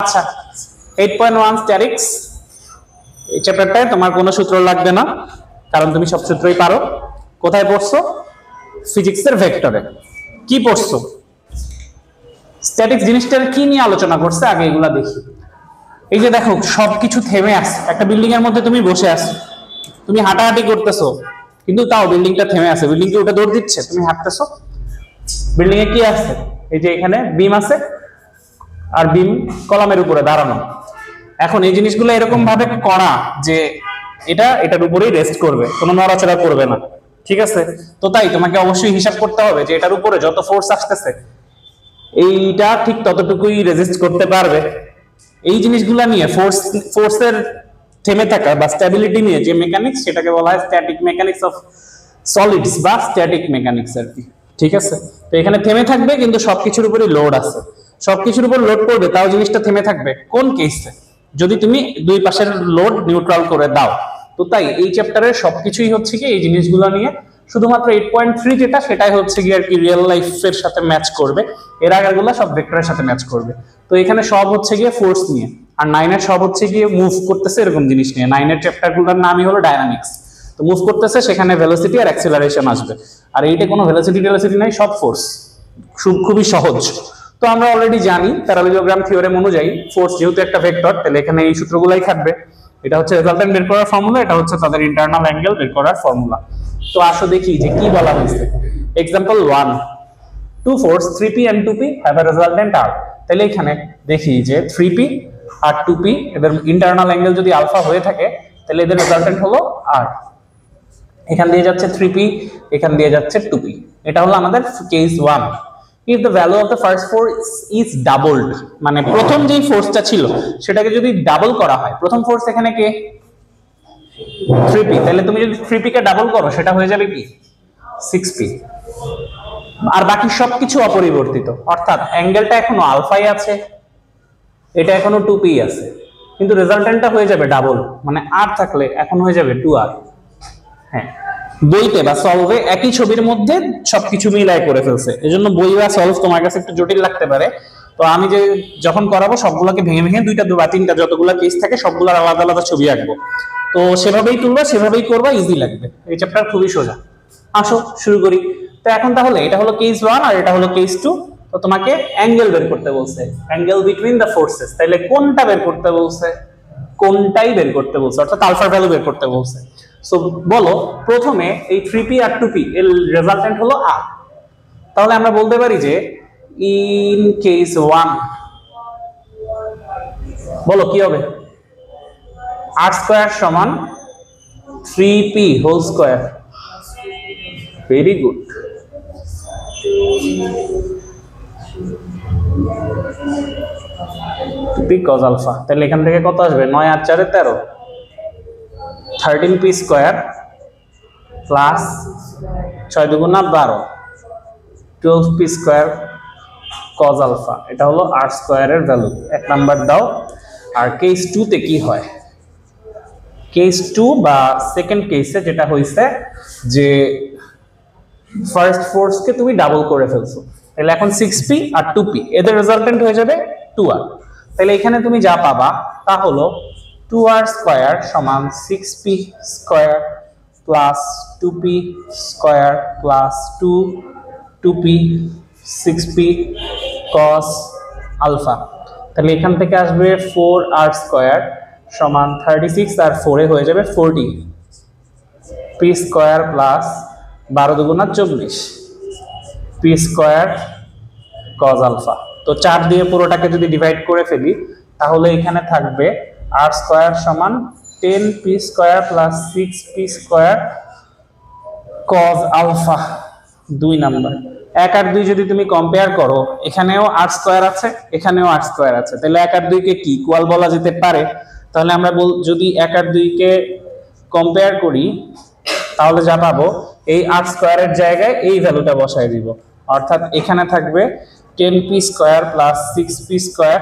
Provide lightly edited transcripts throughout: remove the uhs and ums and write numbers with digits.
আচ্ছা 8.1 স্ট্যাটিক্স এই চ্যাপ্টারটায় তোমার কোনো সূত্র লাগবে না, কারণ তুমি সব সূত্রই পারো। কোথায় পড়ছো? ফিজিক্সের ভেক্টরে। কি পড়ছো? স্ট্যাটিক্স জিনিসটার কি নিয়ে আলোচনা করছে আগে এগুলা দেখি। এই যে দেখো সবকিছু থেমে আছে, একটা বিল্ডিং এর মধ্যে তুমি বসে আছো, তুমি হাঁটাহাঁটি করতেছো, কিন্তু তাও বিল্ডিংটা থেমে আছে। বিল্ডিং কি ওটা দৌড় দিচ্ছে? তুমি হাঁটতেছো। বিল্ডিং এ কি আছে? এই যে এখানে বিম আছে, আর বিম কলামের উপরে দাঁড়ানো। এখন এই জিনিসগুলো এরকম ভাবে করা যে এটা এটার উপরেই রেস্ট করবে, কোনো নড়াচড়া করবে না, ঠিক আছে? তো তাই তোমাকে অবশ্যই হিসাব করতে হবে যে এটার উপরে যত ফোর্স আসতেছে এইটা ঠিক ততটুকুই রেজিস্ট করতে পারবে। এই জিনিসগুলা নিয়ে ফোর্সের থেমে থাকা বা স্ট্যাবিলিটি নিয়ে যে মেকানিক্স, সেটাকে বলা হয় স্ট্যাটিক মেকানিক্স অফ সলিডস বা স্ট্যাটিক মেকানিক্স আর কি, ঠিক আছে? তো এখানে থেমে থাকবে, কিন্তু সবকিছুর উপরই লোড আছে, সবকিছুর উপর লোড করবে, তাও জিনিসটা থেমে থাকবে কোন কেসে? যদি তুমি দুই পাশের লোড নিউট্রাল করে দাও। তো তাই এই চ্যাপ্টারের সবকিছুই হচ্ছে কি এই জিনিসগুলো নিয়ে। শুধুমাত্র 8.3 যেটা, সেটাই হচ্ছে কি আর কি রিয়েল লাইফের সাথে ম্যাচ করবে, এর আগেরগুলো সব ভেক্টরের সাথে ম্যাচ করবে। তো এখানে সব হচ্ছে গিয়ে ফোর্স নিয়ে, আর 9 এর সব হচ্ছে গিয়ে মুভ করতেছে এরকম জিনিস নিয়ে। 9 এর চ্যাপ্টারগুলোর নামই হলো ডায়নামিক্স। তো মুভ করতেছে, সেখানে ভেলোসিটি আর অ্যাক্সিলারেশন আসবে, আর এইটা কোনো ভেলোসিটি নাই, সব ফোর্স, খুবই সহজ। তো আমরা অলরেডি জানি প্যারালেলোগ্রাম থিওরেম অনুযায়ী ফোর্স যেহেতু একটা ভেক্টর, তাহলে এখানে এই সূত্রগুলাই থাকবে। এটা হচ্ছে রেজাল্টেন্ট বের করার ফর্মুলা, এটা হচ্ছে তাদের ইন্টারনাল অ্যাঙ্গেল বের করার ফর্মুলা। তো আসো দেখি যে কি বলা হয়েছে। Example 1, two force 3p and 2p have a resultant r। তাহলে এখানে দেখি যে 3p আর 2p এদের ইন্টারনাল অ্যাঙ্গেল যদি আলফা হয়ে থাকে, তাহলে এদের রেজাল্টেন্ট হলো r। এখান দিয়ে যাচ্ছে 3p, এখান দিয়ে যাচ্ছে 2p। এটা হলো আমাদের case 1। if the value of the first force is doubled, মানে প্রথম যেই ফোর্সটা ছিল সেটাকে যদি ডাবল করা হয়, প্রথম ফোর্স এখানে কে? 3p। তাহলে তুমি যদি 3p কে ডাবল করো, সেটা হয়ে যাবে কি 6p। আর বাকি সবকিছু অপরিবর্তিত, অর্থাৎ অ্যাঙ্গেলটা এখনো আলফাই আছে, এটা এখনো 2p আছে, কিন্তু রেজাল্টেন্টটা হয়ে যাবে ডাবল, মানে r থাকলে এখন হয়ে যাবে 2r। হ্যাঁ, বইতে বা সলভে একই ছবির মধ্যে সবকিছু মিলাই করে ফেলছে, এজন্য বই বা সলভ তোমার কাছে একটু জটিল লাগতে পারে। তো আমি যে যখন করাবো সবগুলোকে ভেঙে ভেঙে দুইটা বা তিনটা যতগুলো কেস থাকে সবগুলোর আলাদা আলাদা ছবি আঁকবো। তো সেভাবেই তুলবা, সেভাবেই করবা, ইজি লাগবে। এই চ্যাপ্টার খুবই সোজা। আসো শুরু করি। তো এখন তাহলে এটা হলো কেস 1 আর এটা হলো কেস 2। তো তোমাকে অ্যাঙ্গেল বের করতে বলছে, অ্যাঙ্গেল বিটুইন দ্য ফোর্সেস। তাহলে কোনটা বের করতে বলছে? কোনটাই বের করতে বলছে, অর্থাৎ আলফার ভ্যালু বের করতে বলছে। সো বলো প্রথমে এই 3p আর 2p এর রেজাল্টেন্ট হলো r। তাহলে আমরা বলতে পারি যে ইন কেস 1 বলো কি হবে? r স্কয়ার সমান 3p whole square. Very good. p cos alpha. তাহলে এখান থেকে কত আসবে? 9 আর 4 13, 13p স্কয়ার প্লাস 6 দুগুণা 12, 12p স্কয়ার cos আলফা। এটা হলো r স্কয়ারের ভ্যালু। এক নাম্বার দাও। আর কেস 2 তে কি হয়? কেস 2 বা সেকেন্ড কেসে যেটা হইছে যে ফার্স্ট ফোর্সকে তুমি ডাবল করে ফেলছো, তাহলে এখন 6p আর 2p এদের রেজাল্টেন্ট হয়ে যাবে 2r। তাহলে এখানে তুমি যা পাবা তা হলো 2r স্কয়ার সমান 6p square plus 2p square plus 2p 6p cos alpha. তাহলে এখান থেকে আসবে 4r স্কয়ার সমান 36 আর 4 এ হয়ে যাবে 40 p স্কয়ার প্লাস 12 দুগুণা 24 p স্কয়ার cos আলফা। তো 4 দিয়ে পুরোটাকে যদি ডিভাইড করে ফেলি, তাহলে এখানে থাকবে r স্কয়ার সমান 10p square plus 6p square cos alpha. 2 number. 1 আর 2 যদি তুমি কম্পেয়ার করো, এখানেও r স্কয়ার আছে, এখানেও r স্কয়ার আছে, তাহলে 1 আর 2 কে কি ইকুয়াল বলা যেতে পারে? তাহলে আমরা যদি 1 আর 2 কে কম্পেয়ার করি, তাহলে যা পাবো এই r স্কয়ারের জায়গায় এই ভ্যালুটা বসায় দিব, অর্থাৎ এখানে থাকবে 10p square plus 6p square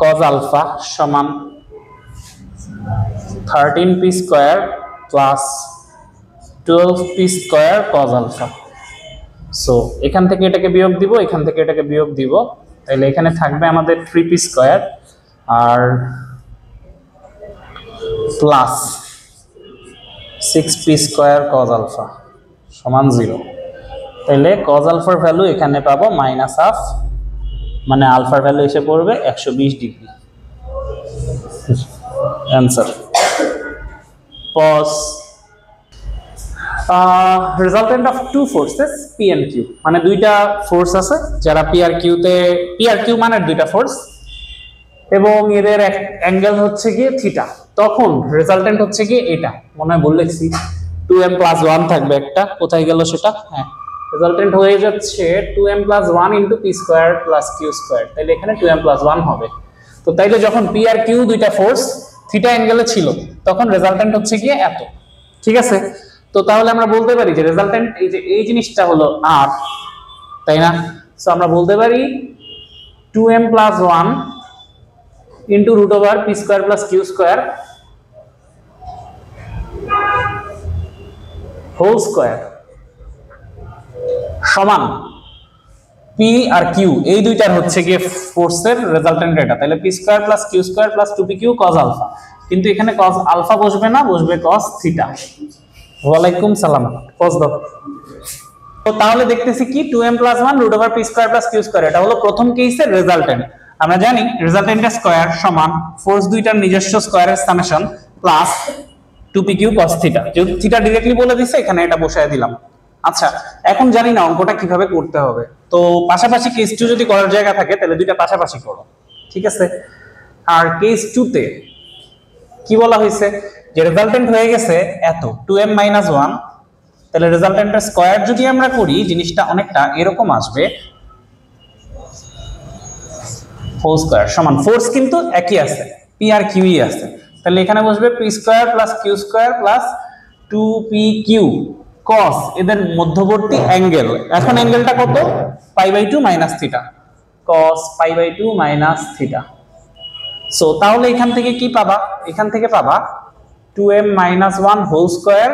cos alpha সমান 13p square plus 12p square cos alpha. So এখান থেকে এটাকে বিয়োগ দিব, এখান থেকে এটাকে বিয়োগ দিব, তাহলে এখানে থাকবে আমাদের 3p স্কয়ার আর plus 6p square cos alpha সমান 0। তাহলে cos আলফার ভ্যালু এখানে পাবো -1/2, মানে আলফার ভ্যালু এসে পড়বে 120 degree. Answer. Pause. Resultant of two forces P and Q, মানে দুইটা ফোর্স আছে যারা পি আর কিউ মানে দুইটা ফোর্স, এবং এদের অ্যাঙ্গেল হচ্ছে গিয়ে থিটা। তখন রেজাল্টেন্ট হচ্ছে গিয়ে এটা, মনে হয় বললেছি 2m + 1 থাকবে একটা, কোথায় গেল সেটা? হ্যাঁ, রেজাল্টেন্ট হয়ে যাচ্ছে 2m + 1 × p² + q²। তাহলে এখানে 2m + 1 হবে। তো তাইলে যখন পি আর কিউ দুইটা ফোর্স থিটা অ্যাঙ্গেলে ছিল তখন রেজাল্টেন্ট হচ্ছে গিয়ে এত, ঠিক আছে? তো তাহলে আমরা বলতে পারি যে রেজাল্টেন্ট এই জিনিসটা হলো r, তাই না? সো আমরা বলতে পারি 2m + 1 × √p² + q² whole square সমান পি আর কিউ এই দুইটার হচ্ছে গিয়ে ফোর্সের রেজাল্টেন্ট এটা। তাহলে p² + q² + 2pq cos alpha, কিন্তু এখানে cos আলফা বসবে না, বসবে cos থিটা। ওয়ালাইকুম সালাম। cos দাও। তো তাহলে দেখতেছি কি 2m + 1 √p² + q², এটা হলো প্রথম কেসের রেজাল্টেন্ট। আমরা জানি রেজাল্টেন্টের স্কয়ার সমান ফোর্স দুইটার নিজস্ব স্কয়ারের summation plus 2pq cos theta. যেহেতু থিটা ডাইরেক্টলি বলে দিছে এখানে এটা বসায় দিলাম। আচ্ছা, এখন জানি না অঙ্কটা কিভাবে করতে হবে, তো পাশাপাশি কেস 2 যদি করার জায়গা থাকে তাহলে দুইটা পাশাপাশি করো, ঠিক আছে? আর কেস 2 তে কি বলা হয়েছে যে রেজাল্টেন্ট হয়ে গেছে এত 2m - 1, তাহলে রেজাল্টেন্টের স্কয়ার যদি আমরা করি জিনিসটা অনেকটা এরকম আসবে, হোল স্কয়ার সমান ফোর্স কিন্তু একই আছে, পি আর কিউই আছে। তাহলে এখানে বসবে p² + q² + 2pq cos, এদের মধ্যবর্তী অ্যাঙ্গেল। এখন অ্যাঙ্গেলটা কত? π/2 - থিটা, cos π/2 - থিটা। সো তাহলে এখান থেকে কি পাবা? এখান থেকে পাবা 2m - 1 হোল স্কয়ার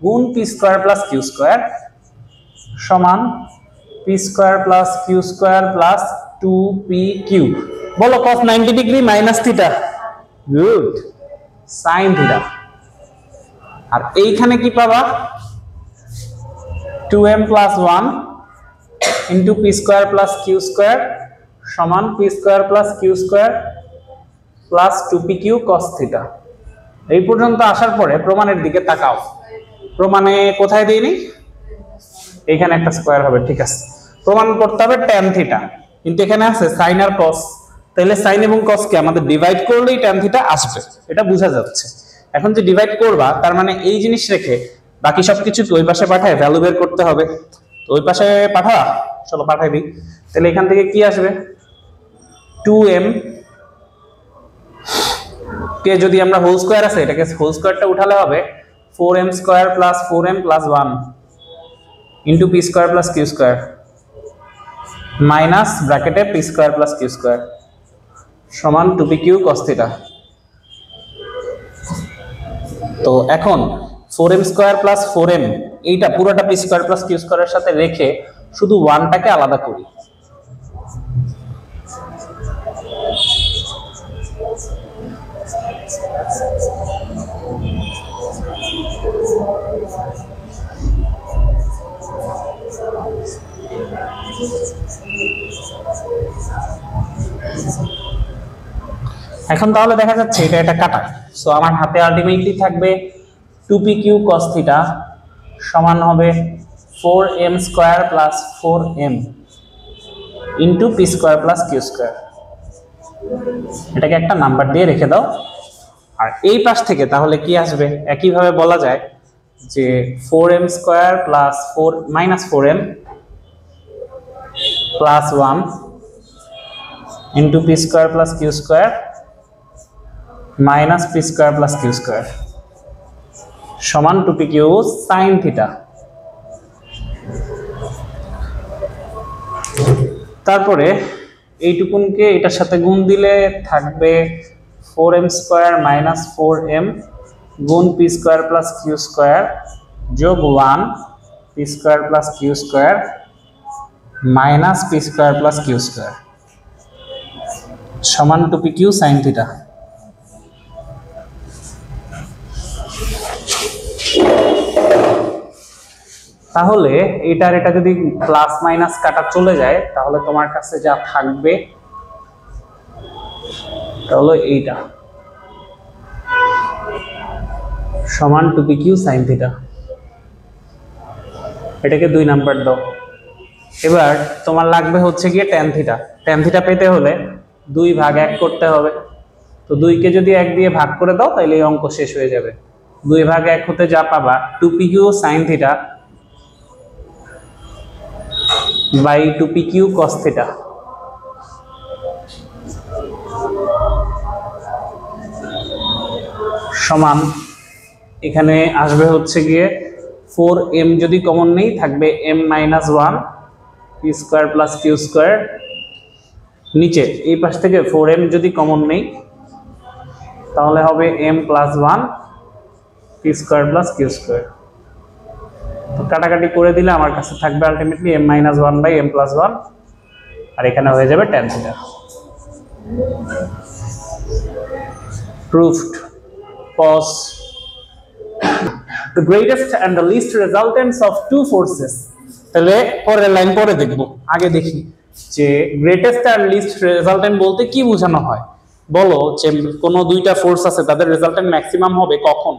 গুণ p² + q² সমান p² + q² + 2pq। বলো cos 90 degree - theta. Good, sin theta. আর এইখানে কি পাবা? 2m + 1 × p² + q² সমান p² + q² + 2pq cos theta. এই পর্যন্ত আসার পরে প্রমাণের দিকে তাকাও। প্রমাণে কোথায় দেইনি? এখানে একটা স্কয়ার হবে, ঠিক আছে? প্রমাণ করতে হবে tan থিটা, কিন্তু এখানে আছে sin আর cos। তাহলে sin এবং cos কে আমাদের ডিভাইড করলেই tan থিটা আসবে, এটা বোঝা যাচ্ছে। এখন যে ডিভাইড করবা তার মানে এই জিনিস রেখে বাকি সবকিছু ওই পাশে পাঠায় ভ্যালু বের করতে হবে। তো ওই পাশে পাঠা, চলো পাঠাই দিই। তাহলে এখান থেকে কি আসবে? 2m কে যদি আমরা হোল স্কয়ার আছে এটাকে হোল স্কয়ারটা উঠালে হবে 4m² + 4m + 1 × p² + q² minus ব্র্যাকেটে p² + q² সমান 2pq cos থিটা। তো এখন 4m² + 4m এইটা পুরোটা p² + q² এর সাথে রেখে শুধু 1টাকে আলাদা করি। এখন তাহলে দেখা যাচ্ছে এটা কাটা। সো আমার হাতে আলটিমেটলি থাকবে 2pq cos থিটা সমান হবে 4m² + 4m × p² + q²। এটাকে একটা নাম্বার দিয়ে রেখে দাও। আর এই পাশ থেকে তাহলে কি আসবে? একইভাবে বলা যায় যে 4m² + 4m + 1 × p² + q² minus p² + q² সমান 2pq sin থিটা। তারপরে এইটুকুনকে এটার সাথে গুণ দিলে থাকবে 4m² - 4m গুণ p² + q² যোগ 1 p² + q² minus p² + q²। সমান 2pq sin থিটা। তাহলে এটার এটা যদি প্লাস মাইনাস কাটা চলে যায় তাহলে তোমার কাছে যা থাকবে তাহলে এইটা সমান 2pq sin থিটা। এটাকে 2 নাম্বার দাও। এবার তোমার লাগবে হচ্ছে গিয়ে tan থিটা। tan থিটা পেতে হলে 2 ভাগ 1 করতে হবে। তো 2 কে যদি 1 দিয়ে ভাগ করে দাও তাহলে এই অঙ্ক শেষ হয়ে যাবে। 2 ভাগ 1 হতে যা পাবা 2pq sin theta by 2pq cos theta. সমান এখানে আসবে হচ্ছে গিয়ে 4m যদি কমন নেই থাকবে m - 1 p square plus q square. নিচে এই পাশ থেকে 4m যদি কমন নেই তাহলে হবে m + 1 p square plus q square. তো কাটাকাটি করে দিলে আমার কাছে থাকবে আলটিমেটলি m - 1 বাই m + 1 আর এখানে হয়ে যাবে tan theta. Proved. Pause. The greatest and the least resultants of two forces. তাহলে পরের লাইন পরে দেখব, আগে দেখি যে গ্রেটেস্ট আর লিস্ট রেজাল্টেন্ট বলতে কি বোঝানো হয়। বলো যে কোনো দুইটা ফোর্স আছে তাদের রেজাল্টেন্ট ম্যাক্সিমাম হবে কখন?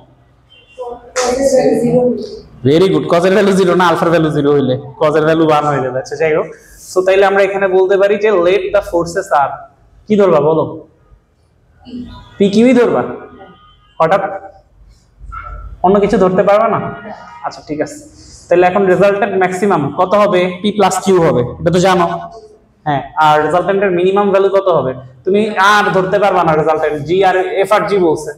Very good. কজের ভ্যালু 0 না আলফার ভ্যালু 0 হইলে, কজের ভ্যালু 1 হয়ে যাবে। আচ্ছা যাই হোক, সো তাইলে আমরা এখানে বলতে পারি যে লেট দ্য ফোর্সেস আর কি ধরবা বলো? পি কিউই ধরবা? হঠাৎ অন্য কিছু ধরতে পারবা না? আচ্ছা ঠিক আছে, তাহলে এখন রেজাল্টেন্ট ম্যাক্সিমাম কত হবে? পি প্লাস কিউ হবে, এটা তো জানো। হ্যাঁ, আর রেজাল্টেন্টের মিনিমাম ভ্যালু কত হবে? তুমি আর ধরতে পারবা না, রেজাল্টেন্ট জি আর এফ আর জি বলছে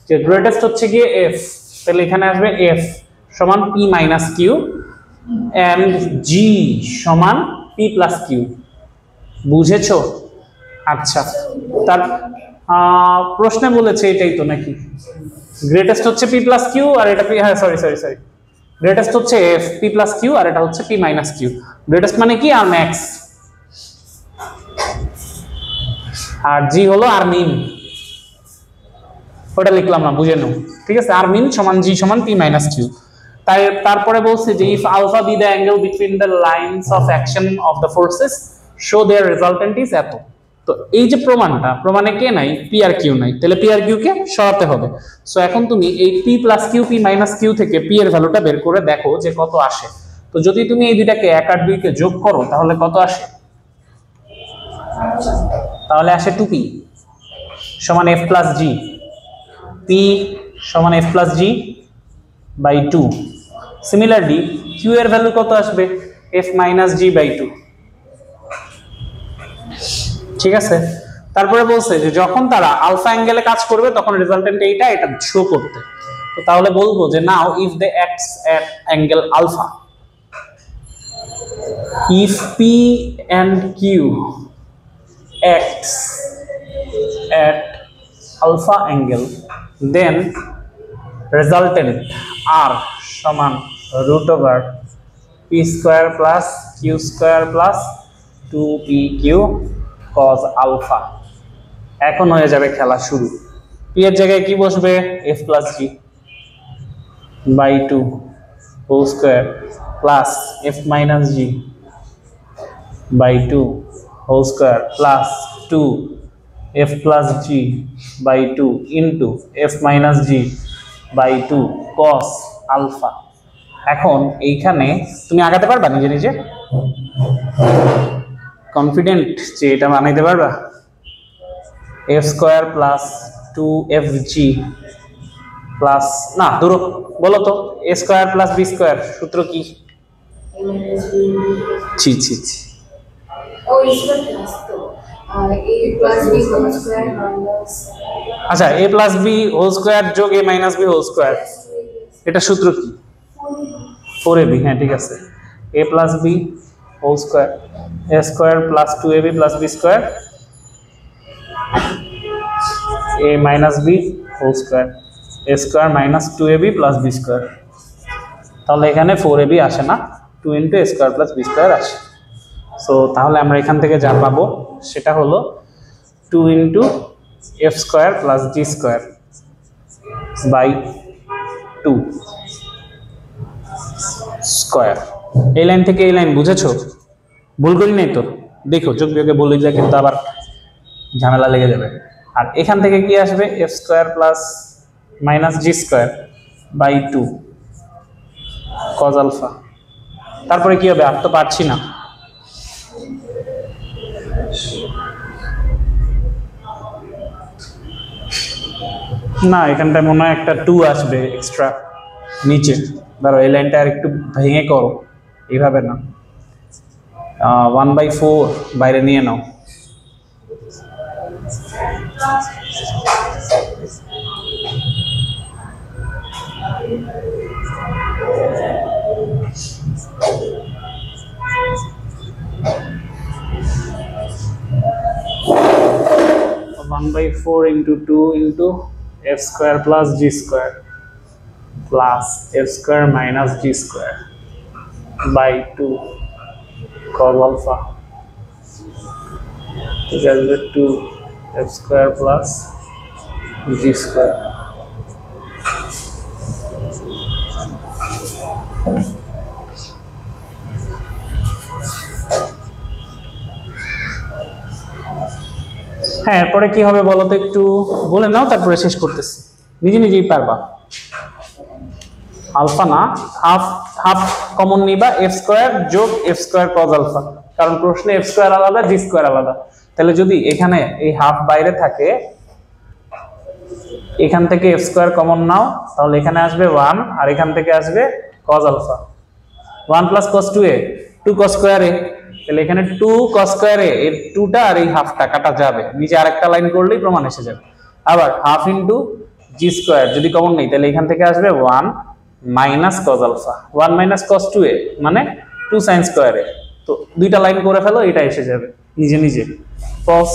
যে গ্রেটেস্ট হচ্ছে গিয়ে এফ, তাহলে এখানে আসবে এফ সমান পি মাইনাস কিউ এন্ড জি সমান পি প্লাস কিউ। বুঝেছো? আচ্ছা, তার প্রশ্নে বলেছে এটাই তো নাকি? গ্রেটেস্ট হচ্ছে পি প্লাস কিউ আর এটা পি, হ্যাঁ সরি গ্রেটেস্ট হচ্ছে F P plus Q R এটা হচ্ছে পি মাইনাস কিউ। গ্রেটেস্ট মানে কি? আর ম্যাক্স, আর জি হলো আর মিন, ওটা লিখলাম না, বুঝে নাও। ঠিক আছে, আর মিন সমান জি সমান পি মাইনাস কিউ। তাই তারপরে বলছে যে if alpha be the angle between the lines of action of the forces show their resultant is এত। তো এই যে প্রমাণটা, প্রমাণে কে নাই? পি আর কিউ নাই, তাহলে পি আর কিউ কে সরাতে হবে। সো এখন তুমি এই P plus Q P minus Q থেকে পি এর ভ্যালুটা বের করে দেখো যে কত আসে। তো যদি তুমি এই দুইটাকে 1 আর 2 কে যোগ করো তাহলে কত আসে? তাহলে আসে 2p সমান f প্লাস g, p সমান f plus g by 2। Similarly q এর ভ্যালু কত আসবে? f minus g by 2। ঠিক আছে, তারপরে বলছে যে যখন তারা আলফা অ্যাঙ্গেলে কাজ করবে তখন রেজাল্টেন্ট এইটা এটা শো করতে। তো তাহলে বলবো যে now if they acts at angle alpha, if p and q acts at alpha angle then resultant r সমান root over p square plus q square plus 2pq cos alpha। এখন হয়ে যাবে খেলা শুরু। p এর জায়গায় কি বসবে? f plus g by 2 whole square plus f minus g by 2 whole square plus 2 f plus g by 2 into f minus g by 2 cos alpha। এখন এইখানে তুমি আগাতে পারবা নিজে নিজে? কনফিডেন্ট যে এটা বানাইতে পারবা? f square plus 2fg plus, না ধরো বলো তো a square plus b square সূত্র কি? ছি ছি ছি, আচ্ছা a plus b whole square যোগ a minus b whole square, এটা সূত্র কি? 4ab। হ্যাঁ ঠিক আছে, a plus b whole square a square plus 2ab plus b square a minus b whole square a square minus 2ab plus b square. তাহলে এখানে 4ab আসে না, 2 into a square plus b square আসে। So তাহলে আমরা এখান থেকে যা পাবো সেটা হলো 2 into F square plus G square by 2 square. এই লাইন থেকে এই লাইন বুঝেছো? ভুল করি নাই তো? দেখো যোগ বিয়োগে বলি যা, কিন্তু আবার ঝামেলা লেগে যাবে। আর এখান থেকে কি আসবে? F square plus minus G square by 2 cos alpha. তারপরে কি হবে? আর তো পারছি না। না, এখানটায় মনে হয় একটা 2 আসবে এক্সট্রা নিচে। ধরো এই লাইনটা আর একটু ভেঙে করো, এইভাবে না। 1/4 বাইরে নিয়ে নাও। One by 4 into 2 into f square plus g square plus f square minus g square by 2 cos alpha equals to 2 f square plus g square. হ্যাঁ, এরপরে কি হবে বলো তো, একটু বলে নাও, তারপরে শেষ করতেছি। নিজে নিজেই পারবা। আলফা না, হাফ হাফ কমন নিবা, এফ স্কোয়ার যোগ এফ স্কোয়ার কজ আলফা, কারণ প্রশ্নে এফ স্কোয়ার আলাদা, জি স্কোয়ার আলাদা। তাহলে যদি এখানে এই হাফ বাইরে থাকে, এখান থেকে এফ স্কোয়ার কমন নাও, তাহলে এখানে আসবে 1 আর এখান থেকে আসবে cos alpha. 1 plus cos 2a, 2 cos square a। তাহলে এখানে 2 cos স্কয়ার এ, এর 2টা আর এই হাফটা কাটা যাবে, নিচে আরেকটা লাইন করলেই প্রমাণ এসে যাবে। আবার হাফ ইনটু জি স্কয়ার যদি কমন নেই, তাহলে এখান থেকে আসবে 1 minus cos alpha. 1 minus cos 2a মানে 2 sin স্কয়ার এ। তো দুইটা লাইন করে ফেলো, এটা এসে যাবে নিজে নিজে। cos